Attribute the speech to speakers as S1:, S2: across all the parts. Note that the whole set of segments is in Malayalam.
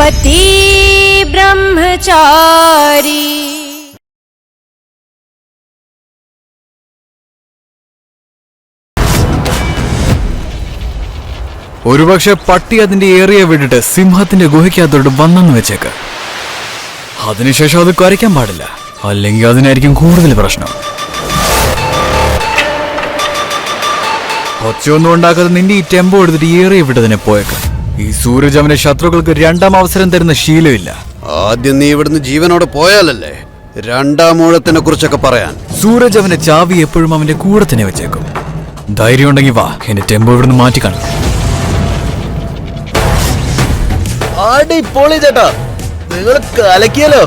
S1: पति ब्रह्मचारी।
S2: ഒരുപക്ഷെ പട്ടി അതിന്റെ ഏറിയ വിട്ടിട്ട് സിംഹത്തിന്റെ ഗുഹയ്ക്കകത്തോട്ട് വന്നെന്ന് വെച്ചേക്ക്. അതിനുശേഷം അത് കരയ്ക്കാൻ പാടില്ല, അല്ലെങ്കിൽ അതിനായിരിക്കും കൂടുതൽ പ്രശ്നം. ഒച്ചയൊന്നും ഉണ്ടാക്കാതെ നിന്റെ ഈ ടെമ്പോ എടുത്തിട്ട് ഏറിയ വിട്ടതിനെ പോയേക്ക്. ഈ സൂരജ് അവന്റെ ശത്രുക്കൾക്ക് രണ്ടാം അവസരം തരുന്ന ശീലമില്ല.
S3: ആദ്യം നീ ഇവിടുന്ന് ജീവനോടെ പോയാലല്ലേ രണ്ടാം ഊഴത്തിനെ കുറിച്ചൊക്കെ പറയാൻ.
S2: സൂരജ് അവന്റെ ചാവി എപ്പോഴും അവന്റെ കൂടെ തന്നെ വെച്ചേക്കും. ധൈര്യം ഉണ്ടെങ്കിൽ വാ, എന്റെ ടെമ്പോ ഇവിടുന്ന് മാറ്റിക്കാണും.
S4: അടിപൊളി ചേട്ടാ, നിങ്ങൾ കലക്കിയല്ലോ.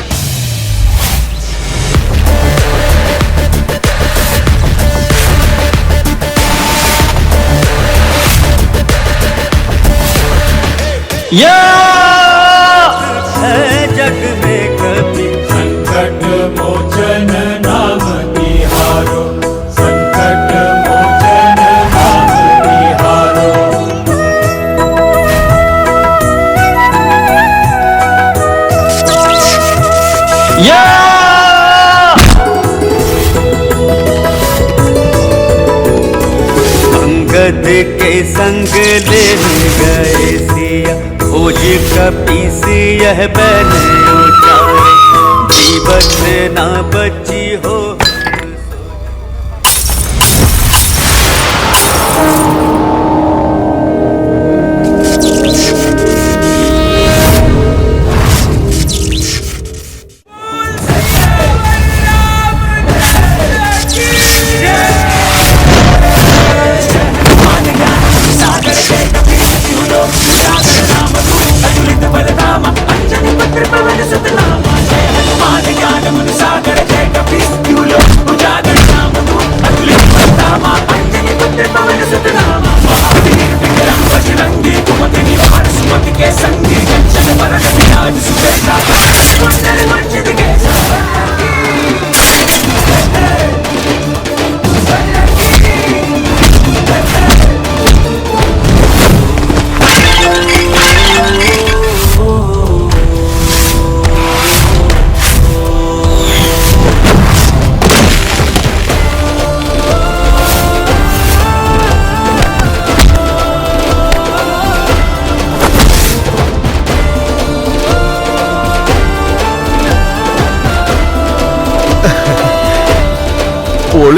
S5: जग में कभी संकट मोचन नाम निहारो, संकट मोचन नाम निहारो। अंगद के संग ले गए सिया, खोज कपी से यह बैन उठाए, जीवत ना बची हो।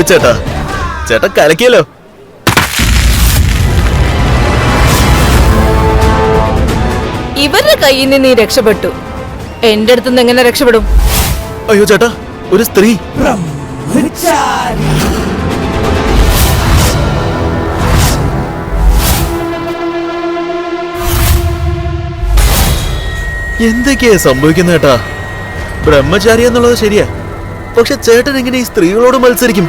S4: ചേട്ടാ, ചേട്ടാ കലക്കിയല്ലോ.
S1: ഇവരുടെ കയ്യിൽ നിന്ന് നീ രക്ഷപ്പെട്ടു, എന്റെ അടുത്തുനിന്ന് എങ്ങനെ രക്ഷപ്പെടും?
S4: അയ്യോ ചേട്ടാ, ഒരു സ്ത്രീ. എന്തൊക്കെയാ സംഭവിക്കുന്ന ചേട്ടാ? ബ്രഹ്മചാരി എന്നുള്ളത് ശരിയാ, പക്ഷെ ചേട്ടൻ എങ്ങനെ ഈ സ്ത്രീകളോട് മത്സരിക്കും?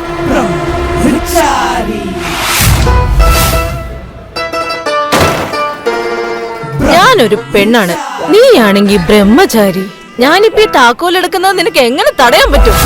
S1: ഞാനൊരു പെണ്ണാണ്, നീയാണെങ്കി ബ്രഹ്മചാരി. ഞാനിപ്പോ ഈ താക്കോലെടുക്കുന്നത് നിനക്ക് എങ്ങനെ തടയാൻ പറ്റും?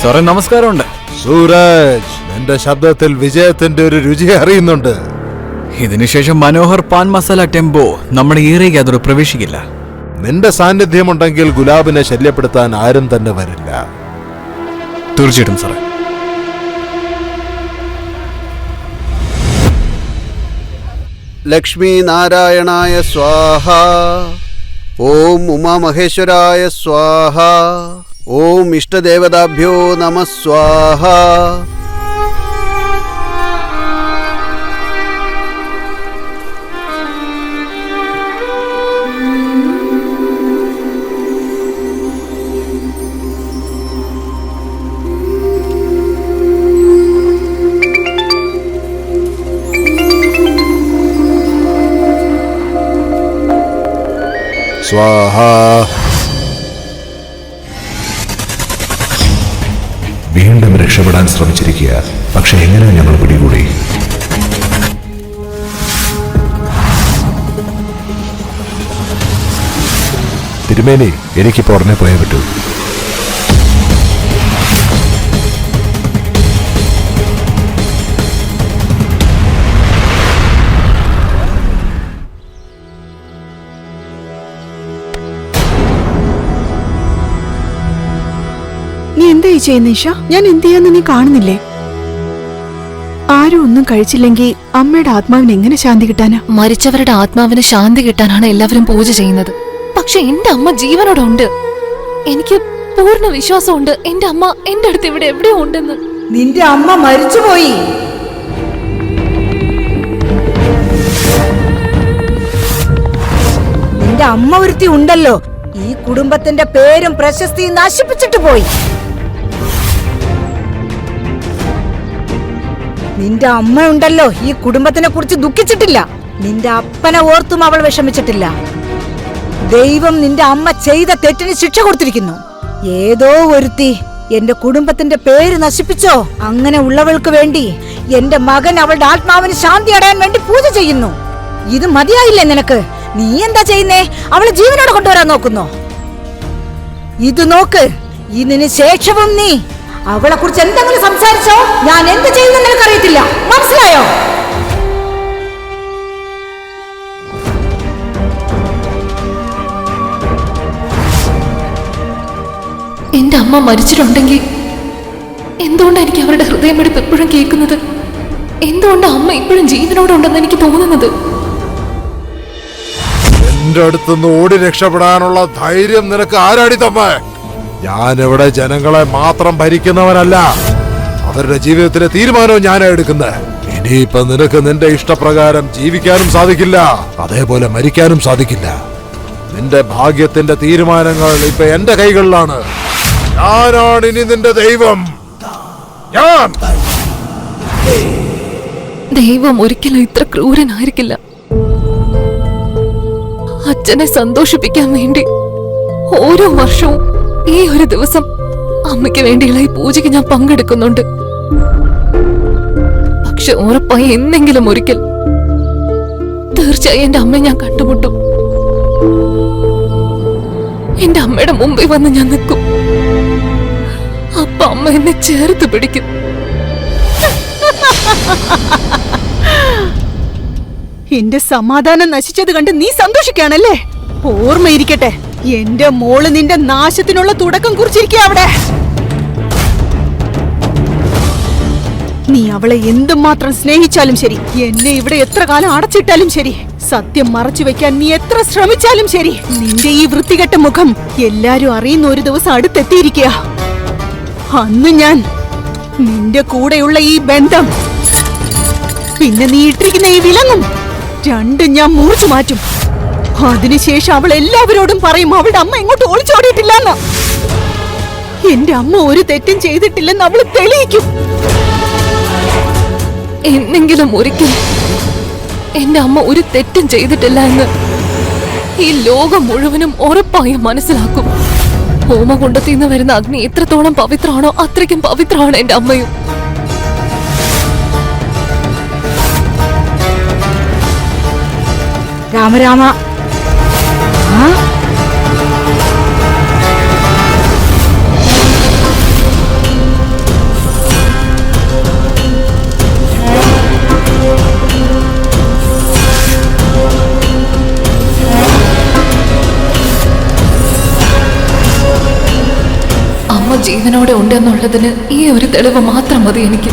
S2: സാറേ നമസ്കാരമുണ്ട്.
S6: സൂരജ്, നിന്റെ ശബ്ദത്തിൽ വിജയത്തിന്റെ ഒരു രുചി അറിയുന്നുണ്ട്.
S2: ഇതിനുശേഷം മനോഹർ പാൻ മസാല ടെമ്പോ നമ്മുടെ ഏരിയയ്ക്ക് അതൊരു പ്രവേശിക്കില്ല.
S6: നിന്റെ സാന്നിധ്യമുണ്ടെങ്കിൽ ഗുലാബിനെ ശല്യപ്പെടുത്താൻ ആരും തന്നെ വരില്ല.
S2: തീർച്ചയായിട്ടും സാറേ.
S3: ലക്ഷ്മി നാരായണായ സ്വാഹ, ഓം ഉമാമഹേശ്വരായ സ്വാഹ, ഓം ഇഷ്ടദേവതാഭ്യോ നമഃ സ്വാഹ.
S6: സ്വാഹ.
S7: വീണ്ടും രക്ഷപ്പെടാൻ ശ്രമിച്ചിരിക്കുക. പക്ഷെ എങ്ങനെ ഞങ്ങൾ പിടികൂടി?
S6: തിരുമേനി, എനിക്കിപ്പോ ഉടനെ പോയേ പറ്റൂ.
S8: നീ എന്തായി ചെയ്യുന്ന ഈശ? ഞാൻ എന്ത് ചെയ്യാന്ന് നീ കാണുന്നില്ലേ? ആരും ഒന്നും കഴിച്ചില്ലെങ്കിൽ അമ്മയുടെ ആത്മാവിന് എങ്ങനെ ശാന്തി കിട്ടാനാ?
S1: മരിച്ചവരുടെ ആത്മാവിന് ശാന്തി കിട്ടാനാണ് എല്ലാവരും പൂജ ചെയ്യുന്നത്. പക്ഷെ എന്റെ അമ്മ ജീവനോടെ ഉണ്ട്. എനിക്ക് പൂർണ്ണ വിശ്വാസമുണ്ട് എന്റെ അമ്മ എന്റെ അടുത്ത് ഇവിടെ എവിടെയോ ഉണ്ടെന്ന്.
S9: നിന്റെ അമ്മ മരിച്ചുപോയി. നിന്റെ അമ്മ ഒരുത്തി ഉണ്ടല്ലോ, ഈ കുടുംബത്തിന്റെ പേരും പ്രശസ്തിയും നശിപ്പിച്ചിട്ട് പോയി. നിന്റെ അമ്മ ഉണ്ടല്ലോ, ഈ കുടുംബത്തിനെ കുറിച്ച് ദുഃഖിച്ചിട്ടില്ല. നിന്റെ അപ്പനെ ഓർത്തും അവൾ വിഷമിച്ചിട്ടില്ല. ദൈവം നിന്റെ അമ്മ ചെയ്ത തെറ്റിന് ശിക്ഷ കൊടുത്തിരിക്കുന്നു. ഏതോ ഒരുത്തി എന്റെ കുടുംബത്തിന്റെ പേര് നശിപ്പിച്ചോ, അങ്ങനെ ഉള്ളവൾക്ക് വേണ്ടി എന്റെ മകൻ അവളുടെ ആത്മാവിന് ശാന്തി അടയാൻ വേണ്ടി പൂജ ചെയ്യുന്നു. ഇത് മതിയായില്ലേ നിനക്ക്? നീ എന്താ ചെയ്യുന്നേ? അവളെ ജീവനോടെ കൊണ്ടുവരാൻ നോക്കുന്നോ? ഇത് നോക്ക്, ഇതിന് ശേഷവും നീ അവളെ കുറിച്ച് എന്തെങ്കിലും സംസാരിച്ചോ, ഞാൻ എന്ത് ചെയ്യുന്നു നിനക്കറിയത്തില്ല. മനസ്സിലായോ?
S1: എന്റെ അമ്മ മരിച്ചിട്ടുണ്ടെങ്കിൽ എന്തുകൊണ്ടാണ് എനിക്ക് അവരുടെ ഹൃദയമെടുപ്പ് എപ്പോഴും കേൾക്കുന്നത്? എന്തുകൊണ്ടാണ് അമ്മ ഇപ്പോഴും ജീവനോടുണ്ടെന്ന് എനിക്ക് തോന്നുന്നത്?
S6: എന്റെ അടുത്തുനിന്ന് ഓടി രക്ഷപ്പെടാനുള്ള ധൈര്യം നിനക്ക് ആരാടി തമ്മേ? ഞാനിവിടെ ജനങ്ങളെ മാത്രം ഭരിക്കുന്നവനല്ല, അവരുടെ ജീവിതത്തിലെ തീരുമാനവും ഞാനാ എടുക്കുന്നത്. ഇനിയിപ്പൊ നിനക്ക് നിന്റെ ഇഷ്ടപ്രകാരം ജീവിക്കാനും സാധിക്കില്ല, അതേപോലെ മരിക്കാനും സാധിക്കില്ല. നിന്റെ ഭാഗ്യത്തിന്റെ തീരുമാനങ്ങൾ ഇപ്പൊ എന്റെ കൈകളിലാണ്. ഞാനാണ് ഇനി നിന്റെ ദൈവം. ഞാൻ
S1: ദൈവം ഒരിക്കലും ഇത്ര ക്രൂരനായിരിക്കില്ല. അച്ഛനെ സന്തോഷിപ്പിക്കാൻ വേണ്ടി ഓരോ വർഷവും ഈ ഒരു ദിവസം അമ്മയ്ക്ക് വേണ്ടിയുള്ള ഈ പൂജയ്ക്ക് ഞാൻ പങ്കെടുക്കുന്നുണ്ട്. പക്ഷെ ഉറപ്പായി എന്തെങ്കിലും ഒരിക്കൽ തീർച്ചയായും എന്റെ അമ്മയെ ഞാൻ കണ്ടുമുട്ടും. എന്റെ അമ്മയുടെ മുമ്പിൽ വന്ന് ഞാൻ നിൽക്കും. അപ്പൊ അമ്മ എന്നെ ചേർത്ത് പിടിക്കും.
S8: എന്റെ സമാധാനം നശിച്ചത് കണ്ട് നീ സന്തോഷിക്കാണല്ലേ? ഓർമ്മയിരിക്കട്ടെ, എന്റെ മോള് നിന്റെ നാശത്തിനുള്ള തുടക്കം കുറിച്ചിരിക്കുക അവിടെ. നീ അവളെ എന്തുമാത്രം സ്നേഹിച്ചാലും ശരി, എന്നെ ഇവിടെ എത്ര കാലം അടച്ചിട്ടാലും ശരി, സത്യം മറച്ചു വെക്കാൻ നീ എത്ര ശ്രമിച്ചാലും ശരി, നിന്റെ ഈ വൃത്തികെട്ട മുഖം എല്ലാരും അറിയുന്ന ഒരു ദിവസം അടുത്തെത്തിയിരിക്കുക. അന്ന് ഞാൻ നിന്റെ കൂടെയുള്ള ഈ ബന്ധം, പിന്നെ നീ ഇട്ടിരിക്കുന്ന ഈ വിലങ്ങും രണ്ടും ഞാൻ മുറിച്ചു മാറ്റും. അതിനുശേഷം അവൾ എല്ലാവരോടും പറയും അവളുടെ അമ്മ ഇങ്ങോട്ട് ഒളിച്ചോടിയിട്ടില്ലെന്ന്. എന്റെ അമ്മ ഒരു തെറ്റും ചെയ്തിട്ടില്ലെന്ന് അവള് തെളിയിക്കും.
S1: എന്നെങ്കിലും ഒരിക്കൽ എന്റെ അമ്മ ഒരു തെറ്റും ചെയ്തിട്ടില്ല എന്ന് ഈ ലോകം മുഴുവനും ഉറപ്പായും മനസ്സിലാക്കും. ഹോമകുണ്ടത്തിൽ നിന്ന് വരുന്ന അഗ്നി എത്രത്തോളം പവിത്രമാണോ അത്രയ്ക്കും പവിത്രമാണ് എന്റെ അമ്മയും.
S9: രാമരാമ,
S1: അമ്മ ജീവനോടെ ഉണ്ടെന്നുള്ളതിന് ഈ ഒരു തെളിവ് മാത്രം മതി എനിക്ക്.